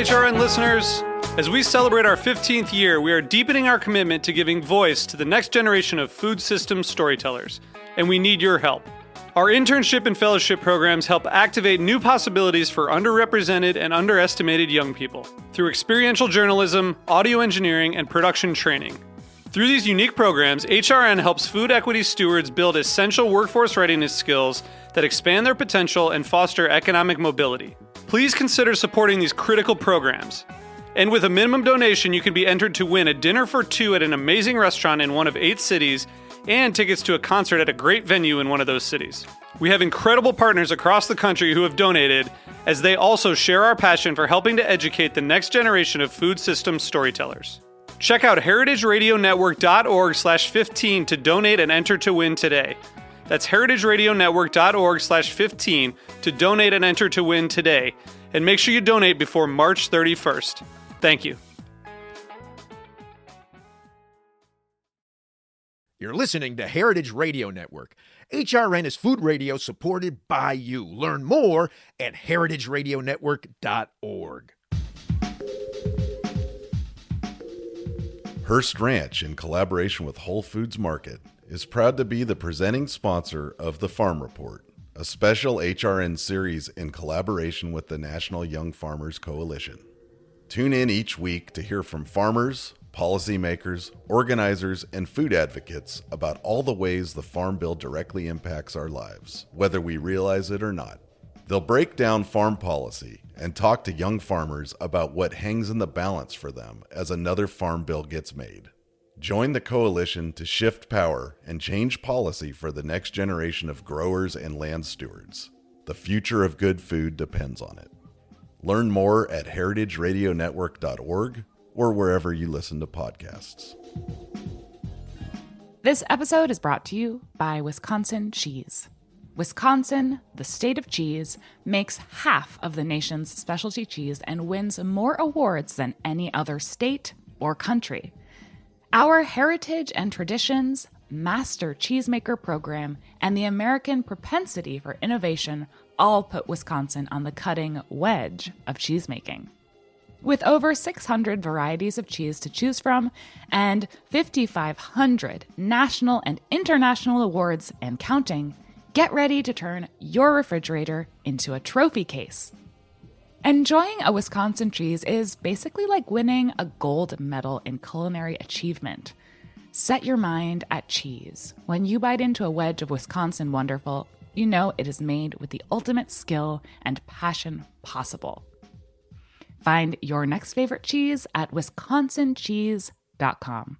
HRN listeners. As we celebrate our 15th year, we are deepening our commitment to giving voice to the next generation of food systems storytellers, and we need your help. Our internship and fellowship programs help activate new possibilities for underrepresented and underestimated young people through experiential journalism, audio engineering, and production training. Through these unique programs, HRN helps food equity stewards build essential workforce readiness skills that expand their potential and foster economic mobility. Please consider supporting these critical programs. And with a minimum donation, you can be entered to win a dinner for two at an amazing restaurant in one of 8 cities and tickets to a concert at a great venue in one of those cities. We have incredible partners across the country who have donated, as they also share our passion for helping to educate the next generation of food systems storytellers. Check out heritageradionetwork.org/15 to donate and enter to win today. That's heritageradionetwork.org/15 to donate and enter to win today. And make sure you donate before March 31st. Thank you. You're listening to Heritage Radio Network. HRN is food radio supported by you. Learn more at heritageradionetwork.org. Hearst Ranch, in collaboration with Whole Foods Market, is proud to be the presenting sponsor of The Farm Report, a special HRN series in collaboration with the National Young Farmers Coalition. Tune in each week to hear from farmers, policymakers, organizers, and food advocates about all the ways the Farm Bill directly impacts our lives, whether we realize it or not. They'll break down farm policy and talk to young farmers about what hangs in the balance for them as another farm bill gets made. Join the coalition to shift power and change policy for the next generation of growers and land stewards. The future of good food depends on it. Learn more at heritageradionetwork.org or wherever you listen to podcasts. This episode is brought to you by Wisconsin Cheese. Wisconsin, the state of cheese, makes half of the nation's specialty cheese and wins more awards than any other state or country. Our heritage and traditions, master cheesemaker program, and the American propensity for innovation all put Wisconsin on the cutting wedge of cheesemaking. With over 600 varieties of cheese to choose from and 5,500 national and international awards and counting, get ready to turn your refrigerator into a trophy case. Enjoying a Wisconsin cheese is basically like winning a gold medal in culinary achievement. Set your mind at cheese. When you bite into a wedge of Wisconsin Wonderful, you know it is made with the ultimate skill and passion possible. Find your next favorite cheese at wisconsincheese.com.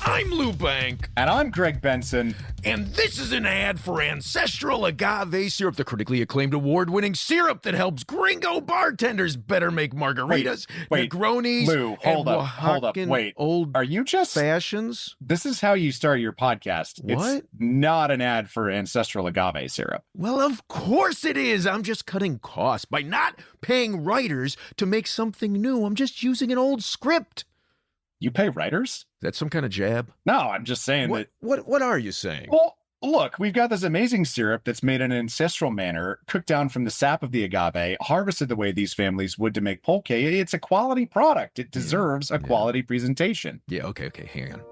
I'm Lou Bank. And I'm Greg Benson. And this is an ad for Ancestral Agave Syrup, the critically acclaimed award-winning syrup that helps gringo bartenders better make margaritas, Negronis, Lou, hold up, wait. Old Are you just... fashions. This is how you start your podcast. What? It's not an ad for Ancestral Agave Syrup. Well, of course it is. I'm just cutting costs by not paying writers to make something new. I'm just using an old script. You pay writers? Is that some kind of jab? No, I'm just saying that... What are you saying? Well, look, we've got this amazing syrup that's made in an ancestral manner, cooked down from the sap of the agave, harvested the way these families would to make pulque. It's a quality product. It deserves a quality presentation. Yeah, okay, hang on.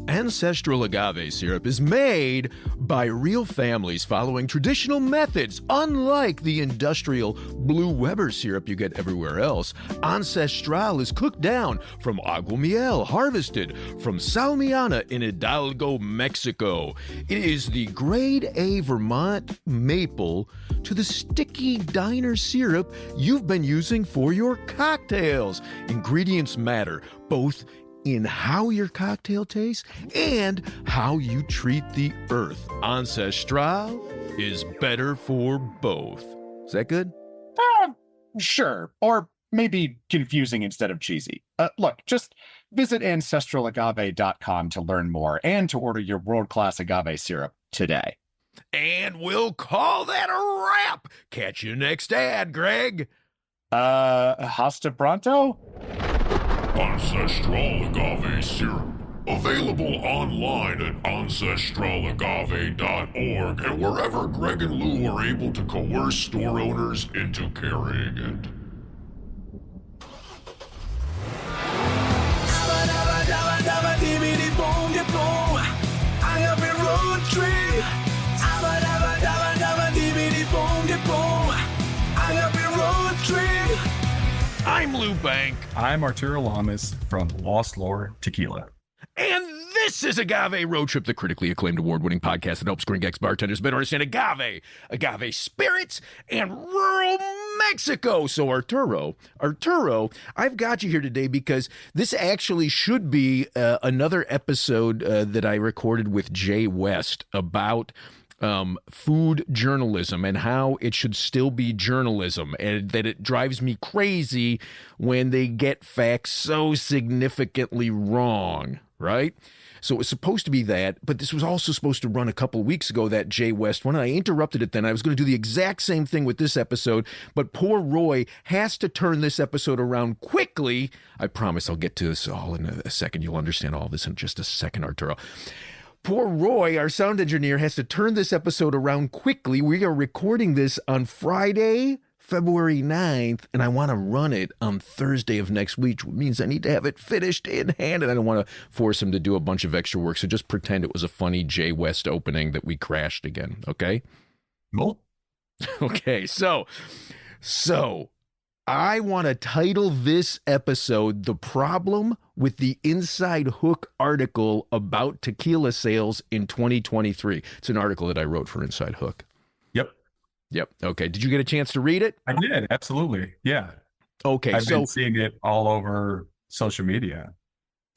Ancestral Agave Syrup is made by real families following traditional methods, unlike the industrial Blue Weber syrup you get everywhere else. Ancestral is cooked down from agua miel, harvested from Salmiana in Hidalgo, Mexico. It is the grade A Vermont maple to the sticky diner syrup you've been using for your cocktails. Ingredients matter, both in how your cocktail tastes and how you treat the earth. Ancestral is better for both. Is that good? Sure. Or maybe confusing instead of cheesy. Look, just visit ancestralagave.com to learn more and to order your world-class agave syrup today. And we'll call that a wrap. Catch you next ad, Greg. Hasta pronto? Ancestral Agave Syrup. Available online at ancestralagave.org and wherever Greg and Lou are able to coerce store owners into carrying it. I'm Lou Bank. I'm Arturo Lamas from Lost Lore Tequila. And this is Agave Road Trip, the critically acclaimed award-winning podcast that helps Gringex bartenders better understand agave spirits, and rural Mexico. So Arturo, I've got you here today because this actually should be another episode that I recorded with Jay West about food journalism and how it should still be journalism, and that it drives me crazy when they get facts so significantly wrong, right? So it was supposed to be that, but this was also supposed to run a couple of weeks ago, that Jay West one, and I interrupted it then. I was going to do the exact same thing with this episode, but poor Roy has to turn this episode around quickly. I promise I'll get to this all in a second. You'll understand all this in just a second, Arturo. Poor Roy, our sound engineer, has to turn this episode around quickly. We are recording this on Friday, February 9th, and I want to run it on Thursday of next week, which means I need to have it finished in hand, and I don't want to force him to do a bunch of extra work, so just pretend it was a funny Jay West opening that we crashed again, okay? Nope. Okay, so I want to title this episode "The Problem with the InsideHook Article About Tequila Sales in 2023. It's an article that I wrote for InsideHook. Yep. Okay. Did you get a chance to read it? I did. Absolutely. Yeah. Okay. I've been seeing it all over social media.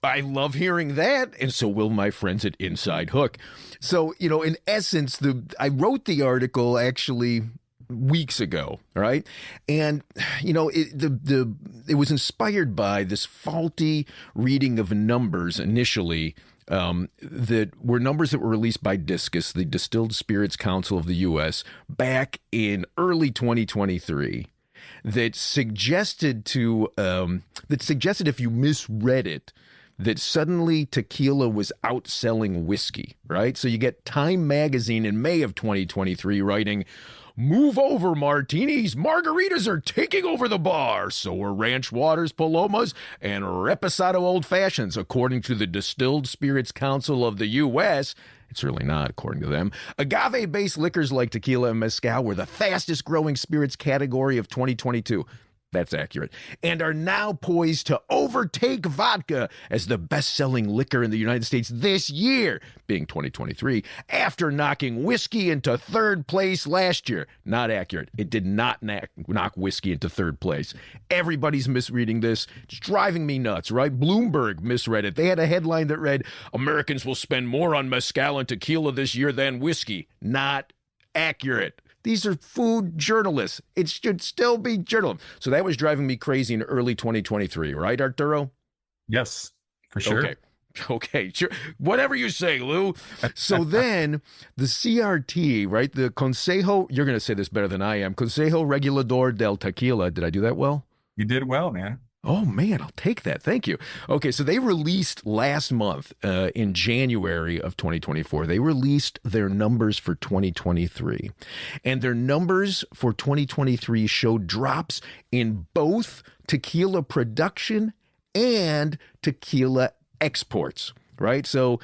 I love hearing that, and so will my friends at InsideHook. So, in essence, I wrote the article actually weeks ago, right? And it was inspired by this faulty reading of numbers initially, that were numbers that were released by DISCUS, the Distilled Spirits Council of the U.S., back in early 2023, that suggested if you misread it, that suddenly tequila was outselling whiskey, right? So you get Time magazine in May of 2023 writing, "Move over, martinis. Margaritas are taking over the bar. So are Ranch Waters Palomas and Reposado Old Fashions, according to the Distilled Spirits Council of the U.S." It's certainly not, according to them. Agave-based liquors like tequila and mezcal were the fastest growing spirits category of 2022. That's accurate. And are now poised to overtake vodka as the best-selling liquor in the United States this year, being 2023, after knocking whiskey into third place last year. Not accurate. It did not knock whiskey into third place. Everybody's misreading this. It's driving me nuts, right? Bloomberg misread it. They had a headline that read, "Americans will spend more on mezcal and tequila this year than whiskey." Not accurate. These are food journalists. It should still be journalism. So that was driving me crazy in early 2023, right, Arturo? Yes, for sure. Okay, sure. Whatever you say, Lou. So then the CRT, right, the Consejo, you're going to say this better than I am, Consejo Regulador del Tequila. Did I do that well? You did well, man. Oh, man, I'll take that. Thank you. Okay, so they released last month, in January of 2024, they released their numbers for 2023. And their numbers for 2023 showed drops in both tequila production and tequila exports, right? So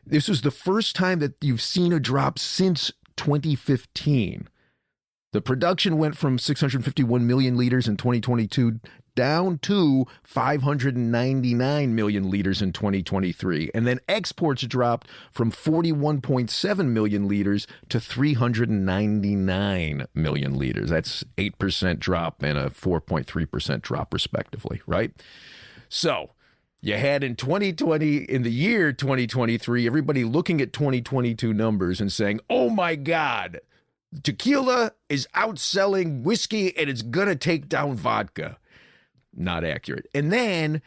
this was the first time that you've seen a drop since 2015. The production went from 651 million liters in 2022 down to 599 million liters in 2023. And then exports dropped from 41.7 million liters to 399 million liters. That's 8% drop and a 4.3% drop, respectively, right? So you had in the year 2023, everybody looking at 2022 numbers and saying, oh my God, tequila is outselling whiskey and it's going to take down vodka. Not accurate. And then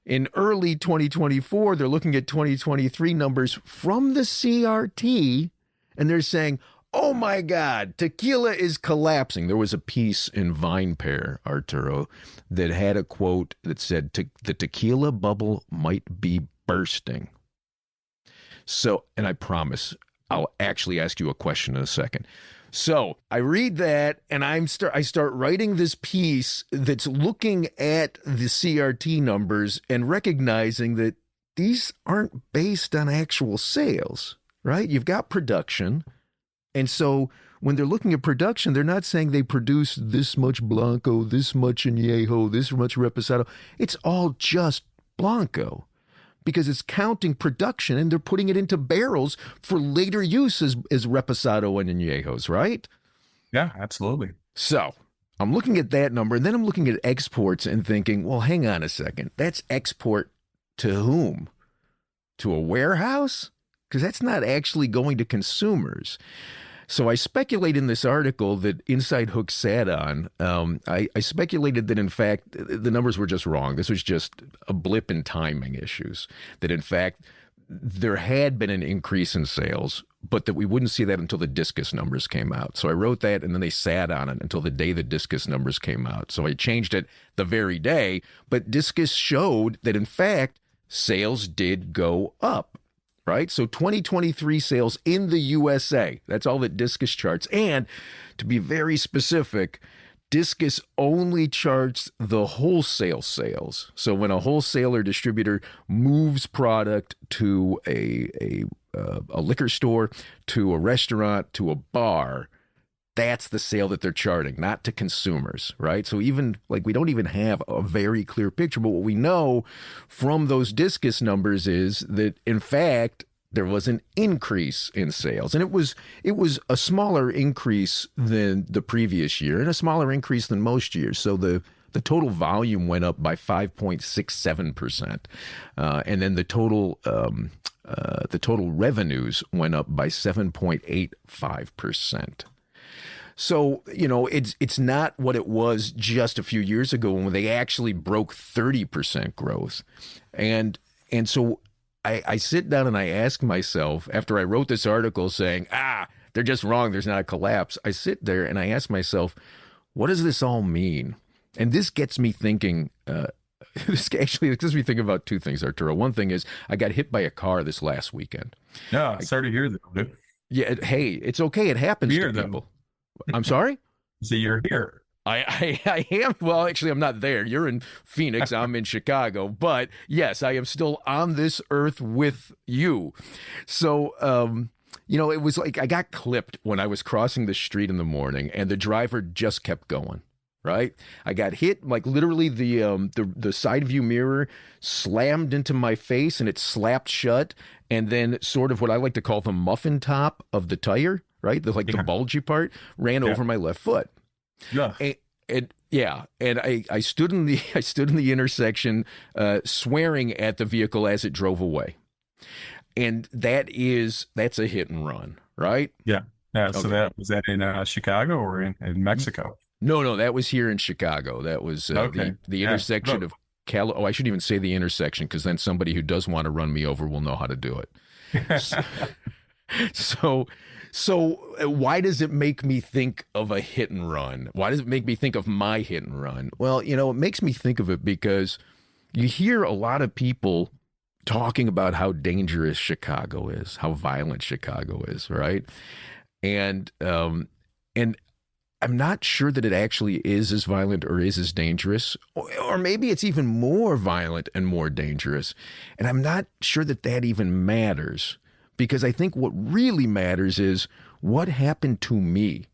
in early 2024, they're looking at 2023 numbers from the CRT and they're saying, oh my God, tequila is collapsing. There was a piece in VinePair, Arturo, that had a quote that said, the tequila bubble might be bursting. So, and I promise I'll actually ask you a question in a second. So I read that and I start writing this piece that's looking at the CRT numbers and recognizing that these aren't based on actual sales, right? You've got production. And so when they're looking at production, they're not saying they produce this much Blanco, this much Añejo, this much Reposado. It's all just Blanco, because it's counting production and they're putting it into barrels for later use as Reposado and Añejos, right? Yeah, absolutely. So I'm looking at that number, and then I'm looking at exports and thinking, well, hang on a second. That's export to whom? To a warehouse? Because that's not actually going to consumers. So I speculate in this article that InsideHook sat on. I speculated that, in fact, the numbers were just wrong. This was just a blip in timing issues. That, in fact, there had been an increase in sales, but that we wouldn't see that until the discus numbers came out. So I wrote that, and then they sat on it until the day the discus numbers came out. So I changed it the very day, but discus showed that, in fact, sales did go up. Right? So 2023 sales in the USA, that's all that Discus charts. And to be very specific, Discus only charts the wholesale sales. So when a wholesaler distributor moves product to a liquor store, to a restaurant, to a bar, that's the sale that they're charting, not to consumers, right? So even like we don't even have a very clear picture, but what we know from those discus numbers is that, in fact, there was an increase in sales, and it was a smaller increase than the previous year and a smaller increase than most years. So the total volume went up by 5.67%, and then the total revenues went up by 7.85%. So, you know, it's not what it was just a few years ago when they actually broke 30% growth. And so I sit down and I ask myself, after I wrote this article saying, they're just wrong, there's not a collapse, I sit there and I ask myself, what does this all mean? And this gets me thinking, this gets me thinking about two things, Arturo. One thing is I got hit by a car this last weekend. Yeah, sorry to hear that, dude. Yeah, hey, it's okay. It happens to people. I'm sorry? So you're here. I am. Well, actually, I'm not there. You're in Phoenix. I'm in Chicago. But yes, I am still on this earth with you. So, you know, it was like I got clipped when I was crossing the street in the morning, and the driver just kept going. Right? I got hit, like literally the side view mirror slammed into my face, and it slapped shut. And then sort of what I like to call the muffin top of the tire, right? The bulgy part ran over my left foot. Yeah. And I stood in the intersection, swearing at the vehicle as it drove away. And that's a hit and run, right? Yeah. Yeah. Okay. So was that in Chicago or in Mexico? No, that was here in Chicago. That was the intersection of I shouldn't even say the intersection, because then somebody who does want to run me over will know how to do it. So why does it make me think of a hit and run? Why does it make me think of my hit and run? Well, you know, it makes me think of it because you hear a lot of people talking about how dangerous Chicago is, how violent Chicago is, right? And I'm not sure that it actually is as violent or is as dangerous, or maybe it's even more violent and more dangerous. And I'm not sure that even matters, because I think what really matters is what happened to me,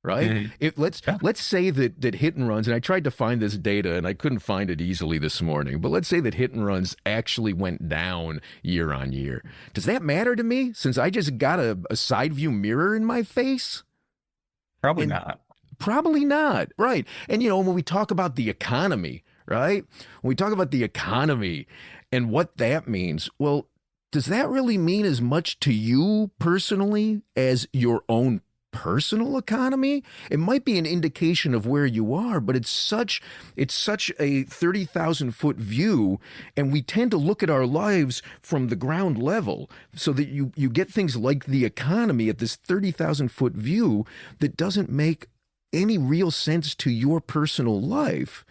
right? Mm-hmm. Let's say that hit and runs, and I tried to find this data and I couldn't find it easily this morning, but let's say that hit and runs actually went down year on year. Does that matter to me, since I just got a side view mirror in my face? Probably not. Probably not, right? And, you know, when we talk about the economy, right? When we talk about the economy and what that means, well, does that really mean as much to you personally as your own personal economy? It might be an indication of where you are, but it's such a 30,000-foot view, and we tend to look at our lives from the ground level, so that you get things like the economy at this 30,000-foot view that doesn't make any real sense to your personal life.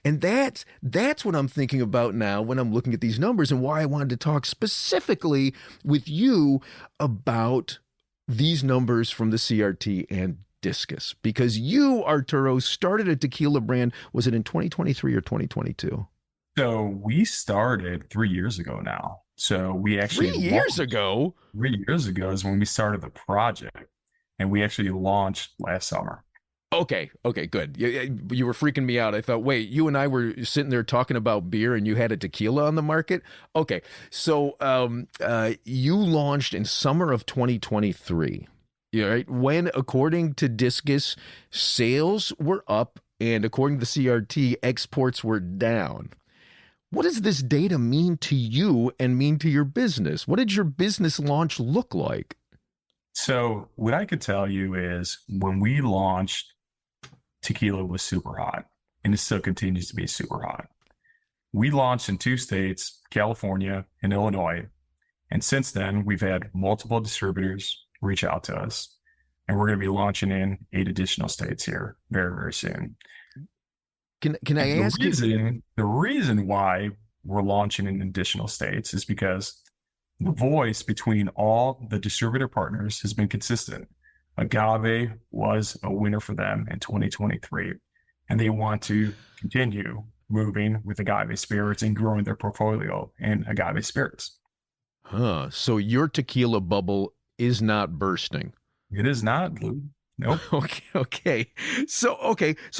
And that's what I'm thinking about now when I'm looking at these numbers, and why I wanted to talk specifically with you about these numbers from the CRT and Discus, because you, Arturo, started a tequila brand. Was it in 2023 or 2022? So we started 3 years ago now. So we actually 3 years ago. 3 years ago is when we started the project, and we actually launched last summer. Okay, good. You were freaking me out. I thought, wait, you and I were sitting there talking about beer, and you had a tequila on the market. Okay, so you launched in summer of 2023. Right, when, according to Discus, sales were up, and according to the CRT, exports were down. What does this data mean to you and mean to your business? What did your business launch look like? So what I could tell you is when we launched, tequila was super hot, and it still continues to be super hot. We launched in 2 states, California and Illinois. And since then, we've had multiple distributors reach out to us, and we're going to be launching in 8 additional states here very, very soon. Can I ask you? The reason why we're launching in additional states is because the voice between all the distributor partners has been consistent. Agave was a winner for them in 2023, and they want to continue moving with agave spirits and growing their portfolio in agave spirits. So your tequila bubble is not bursting. It is not, Lou. Nope. Okay. So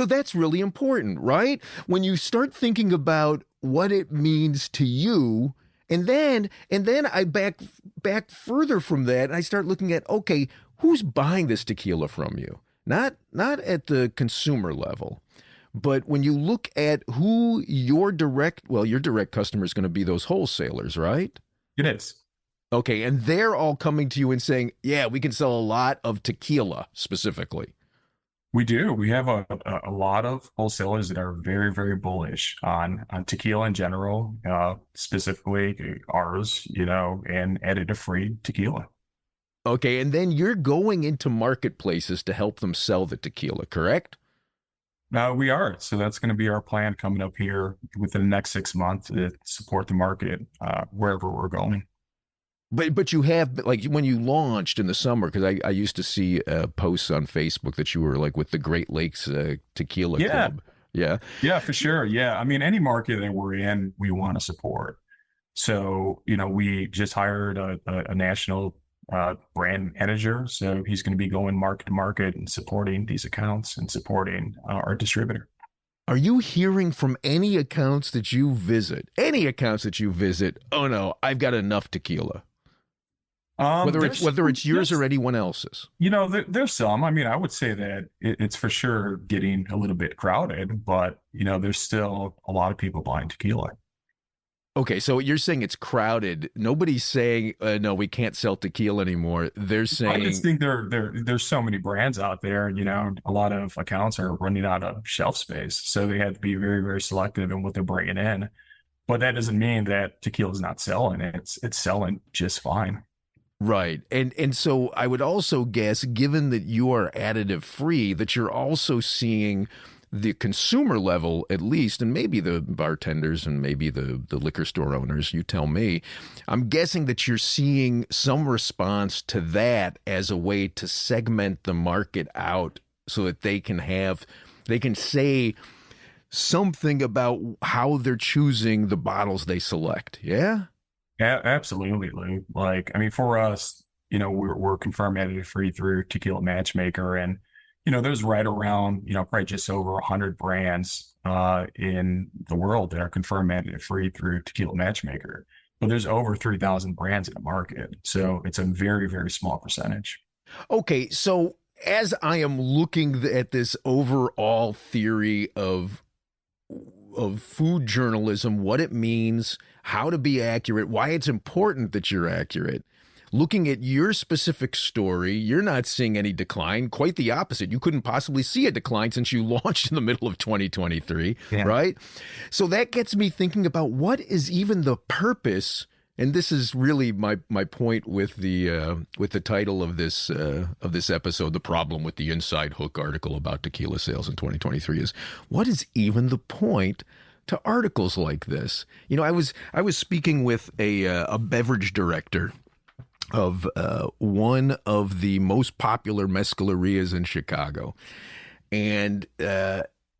that's really important, right? When you start thinking about what it means to you, and then I back further from that, and I start looking at, okay, who's buying this tequila from you? Not at the consumer level, but when you look at who your direct customer is going to be, those wholesalers, right? It is. Okay, and they're all coming to you and saying, yeah, we can sell a lot of tequila specifically. We do. We have a lot of wholesalers that are very, very bullish on tequila in general, specifically ours, and additive-free tequila. Okay, and then you're going into marketplaces to help them sell the tequila, correct? We are. So that's going to be our plan coming up here within the next 6 months to support the market wherever we're going. But you have, like, when you launched in the summer, because I used to see posts on Facebook that you were like with the Great Lakes Tequila Club. Yeah, for sure. Yeah, I mean, any market that we're in, we want to support. So we just hired a national brand manager, so he's going to be going market to market and supporting these accounts and supporting our distributor. Are you hearing from any accounts that you visit? Oh no, I've got enough tequila. Whether it's yours or anyone else's. There's some. I mean, I would say that it's for sure getting a little bit crowded, but there's still a lot of people buying tequila. Okay, so you're saying it's crowded. Nobody's saying no, we can't sell tequila anymore. They're saying, I just think there's so many brands out there. A lot of accounts are running out of shelf space, so they have to be very, very selective in what they're bringing in. But that doesn't mean that tequila is not selling. It's selling just fine. Right. And so I would also guess, given that you are additive free, that you're also seeing the consumer level, at least, and maybe the bartenders and maybe the liquor store owners, you tell me, I'm guessing that you're seeing some response to that as a way to segment the market out so that they can say something about how they're choosing the bottles they select. Yeah? Absolutely, Lou. For us, we're confirmed additive free through Tequila Matchmaker, and there's right around probably just over 100 brands in the world that are confirmed additive free through Tequila Matchmaker, but there's over 3,000 brands in the market, so it's a very, very small percentage. Okay, so as I am looking at this overall theory of food journalism, what it means, how to be accurate, why it's important that you're accurate. Looking at your specific story, you're not seeing any decline. Quite the opposite. You couldn't possibly see a decline since you launched in the middle of 2023, right? So that gets me thinking about what is even the purpose And this is really my point with the title of this episode. The problem with the InsideHook article about tequila sales in 2023 is, what is even the point to articles like this? You know, I was speaking with a beverage director of one of the most popular mezcalerias in Chicago, and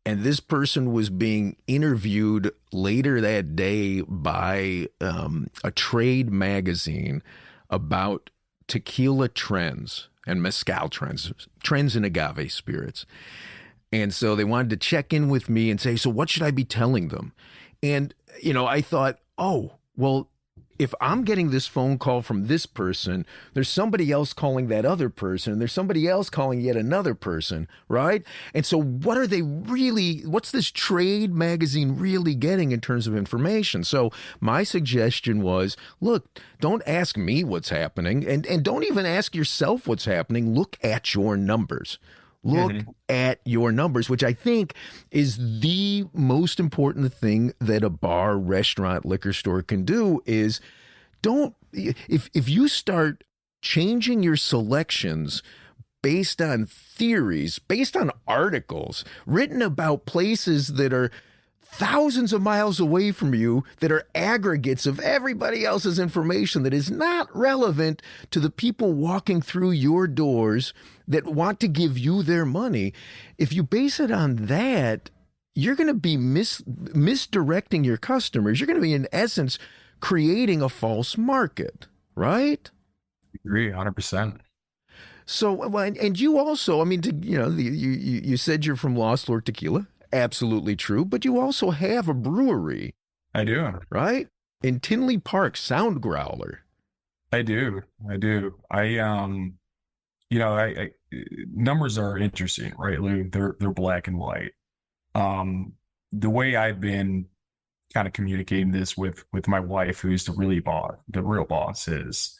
this person was being interviewed later that day by a trade magazine about tequila trends and mezcal trends in agave spirits. And so they wanted to check in with me and say, so what should I be telling them? And, you know, I thought, oh, well, if I'm getting this phone call from this person, there's somebody else calling that other person, and there's somebody else calling yet another person, right? And so what's this trade magazine really getting in terms of information? So my suggestion was, look, don't ask me what's happening, and don't even ask yourself what's happening. Look at your numbers. Look at your numbers, which I think is the most important thing that a bar, restaurant, liquor store can do. Is if you start changing your selections based on theories, based on articles written about places that are thousands of miles away from you, that are aggregates of everybody else's information that is not relevant to the people walking through your doors that want to give you their money. If you base it on that, you're going to be misdirecting your customers. You're going to be, in essence, creating a false market, right? I agree 100%. So, well, and you also, I mean, you said you're from Lost Lord Tequila. Absolutely true. But you also have a brewery. I do. Right? In Tinley Park, Sound Growler. I do. I numbers are interesting, right, Lou? They're black and white. The way I've been kind of communicating this with my wife, who's the real boss, is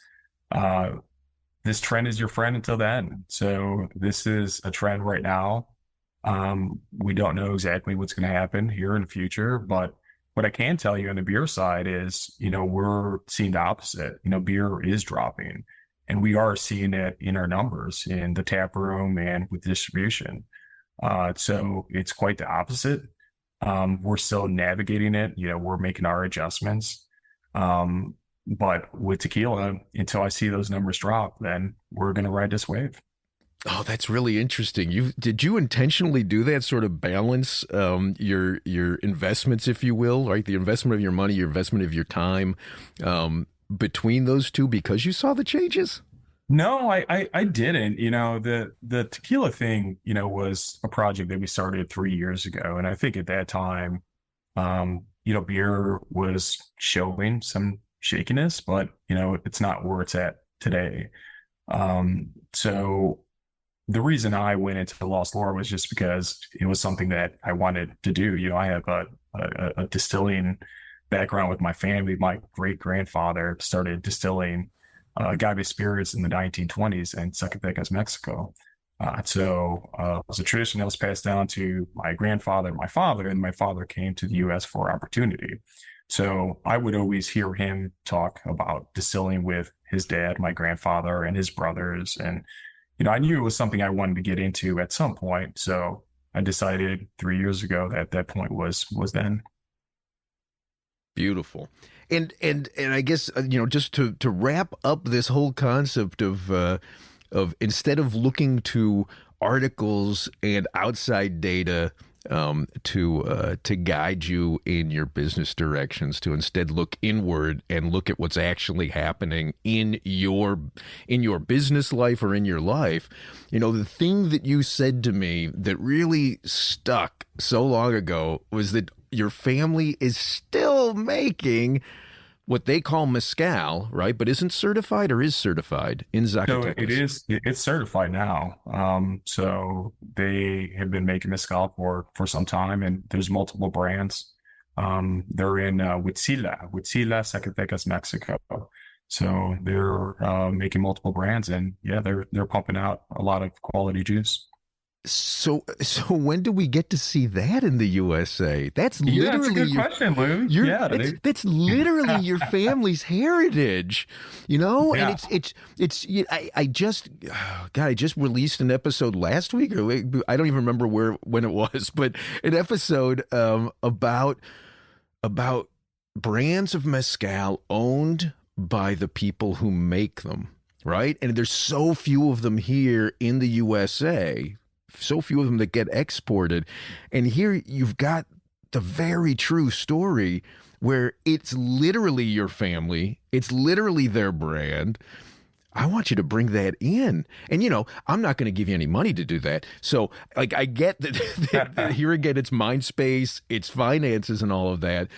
this trend is your friend until then. So this is a trend right now. We don't know exactly what's going to happen here in the future, but what I can tell you on the beer side is, we're seeing the opposite. Beer is dropping, and we are seeing it in our numbers in the tap room and with distribution. So it's quite the opposite. We're still navigating it. We're making our adjustments. But with tequila, until I see those numbers drop, then we're going to ride this wave. Oh, that's really interesting. Did you intentionally do that, sort of balance your investments, if you will, right? The investment of your money, your investment of your time, between those two, because you saw the changes? No, I didn't. The tequila thing, was a project that we started 3 years ago. And I think at that time, beer was showing some shakiness, but, it's not where it's at today. So the reason I went into the Lost Lore was just because it was something that I wanted to do. I have a distilling background with my family. My great grandfather started distilling agave spirits in the 1920s in Zacatecas, Mexico. So it was a tradition that was passed down to my grandfather and my father, and my father came to the U.S. for opportunity. So I would always hear him talk about distilling with his dad, my grandfather, and his brothers. And, I knew it was something I wanted to get into at some point. So I decided 3 years ago that point was then. Beautiful. And I guess, just to wrap up this whole concept of instead of looking to articles and outside data to guide you in your business directions, to instead look inward and look at what's actually happening in your business life or in your life. The thing that you said to me that really stuck so long ago was that your family is still making what they call mezcal, right? But isn't certified, or is certified in Zacatecas? So it's certified now. So they have been making mezcal for some time, and there's multiple brands. They're in Tequila, Zacatecas, Mexico. So they're making multiple brands, and yeah, they're pumping out a lot of quality juice. So when do we get to see that in the USA? That's literally that's a good question, Lou. That's literally your family's heritage, you know. Yeah. And it's. I just released an episode last week, or I don't even remember when it was, but an episode about brands of mezcal owned by the people who make them, right? And there's so few of them here in the USA. So few of them that get exported. And here you've got the very true story where it's literally your family. It's literally their brand. I want you to bring that in. And, you know, I'm not going to give you any money to do that. So, like, I get that here again, it's mind space, it's finances and all of that.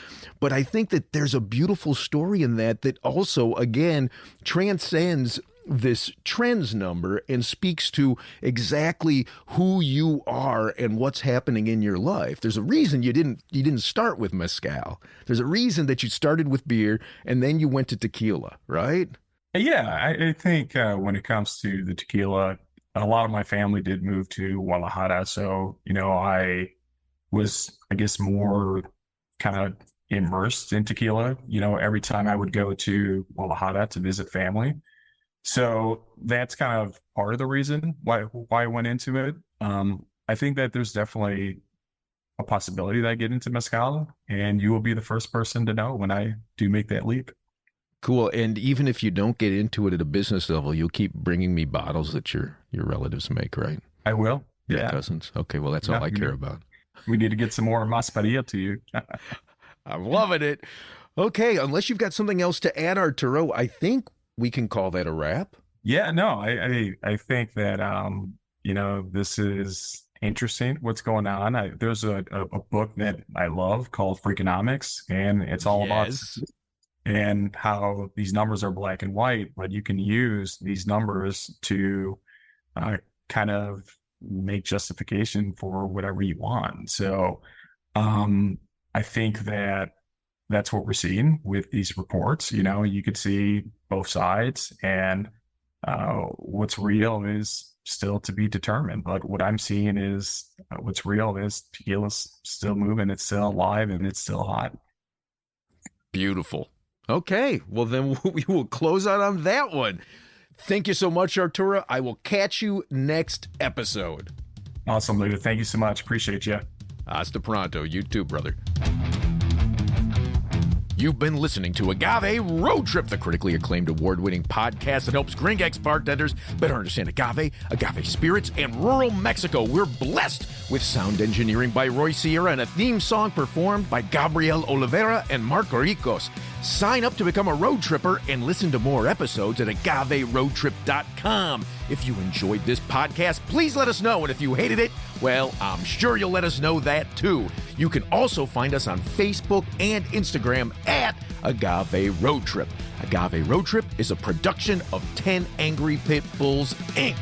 But I think that there's a beautiful story in that also, again, transcends this trends number and speaks to exactly who you are and what's happening in your life. There's a reason you didn't start with mezcal. There's a reason that you started with beer and then you went to tequila, right? Yeah, I think when it comes to the tequila, a lot of my family did move to Guadalajara. So, you know, I was, I guess, more kind of immersed in tequila, you know, every time I would go to Guadalajara to visit family. So that's kind of part of the reason why I went into it. I think that there's definitely a possibility that I get into mezcal, and you will be the first person to know when I do make that leap. Cool. And even if you don't get into it at a business level, you'll keep bringing me bottles that your relatives make, right? I will. Your Yeah. cousins. Okay. Well, that's all I care about. We need to get some more mascarilla to you. I'm loving it. Okay. Unless you've got something else to add, Arturo, I think we can call that a wrap. Yeah, no, I think that, you know, this is interesting what's going on. There's a book that I love called Freakonomics, and it's all about and how these numbers are black and white, but you can use these numbers to kind of make justification for whatever you want. So I think that that's what we're seeing with these reports. You know, you could see both sides, and what's real is still to be determined. But what I'm seeing is what's real is tequila's still moving, it's still alive, and it's still hot. Beautiful. Okay. Well, then we will close out on that one. Thank you so much, Arturo. I will catch you next episode. Awesome, Luda. Thank you so much. Appreciate you. Hasta pronto. You too, brother. You've been listening to Agave Road Trip, the critically acclaimed award-winning podcast that helps Gringex bartenders better understand agave spirits, and rural Mexico. We're blessed with sound engineering by Roy Sierra and a theme song performed by Gabriel Oliveira and Marco Ricos. Sign up to become a road tripper and listen to more episodes at agaveroadtrip.com. If you enjoyed this podcast, please let us know. And if you hated it, well, I'm sure you'll let us know that too. You can also find us on Facebook and Instagram at Agave Road Trip. Agave Road Trip is a production of 10 Angry Pit Bulls, Inc.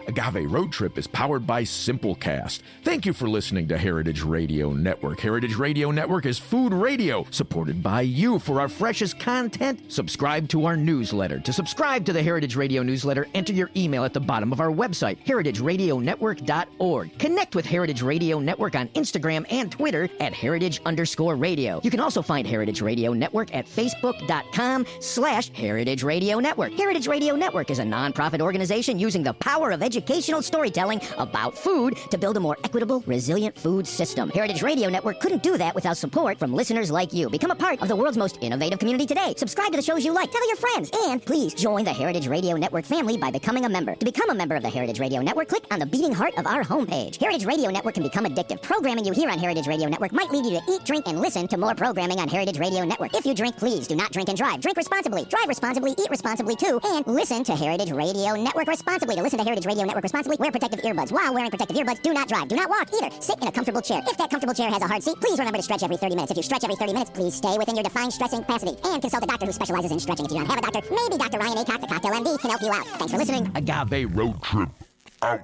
Agave Road Trip is powered by Simplecast. Thank you for listening to Heritage Radio Network. Heritage Radio Network is food radio supported by you. For our freshest content, subscribe to our newsletter. To subscribe to the Heritage Radio newsletter, enter your email at the bottom of our website, heritageradionetwork.org. Connect with Heritage Radio Network on Instagram and Twitter at heritage_radio. You can also find Heritage Radio Network at facebook.com/Heritage Radio Network. Heritage Radio Network is a nonprofit organization using the power of educational storytelling about food to build a more equitable, resilient food system. Heritage Radio Network couldn't do that without support from listeners like you. Become a part of the world's most innovative community today. Subscribe to the shows you like. Tell your friends. And please join the Heritage Radio Network family by becoming a member. To become a member of the Heritage Radio Network, click on the beating heart of our homepage. Heritage Radio Network can become addictive. Programming you hear on Heritage Radio Network might lead you to eat, drink, and listen to more programming on Heritage Radio Network. If you drink, please do not drink and drive. Drink responsibly. Drive responsibly. Eat responsibly too. And listen to Heritage Radio Network responsibly. To listen to Heritage Radio Network responsibly, wear protective earbuds. While wearing protective earbuds, do not drive. Do not walk either. Sit in a comfortable chair. If that comfortable chair has a hard seat, please remember to stretch every 30 minutes. If you stretch every 30 minutes, please stay within your defined stretching capacity. And consult a doctor who specializes in stretching. If you don't have a doctor, maybe Dr. Ryan Acock, the Cocktail MD, can help you out. Thanks for listening. Agave Road Trip out.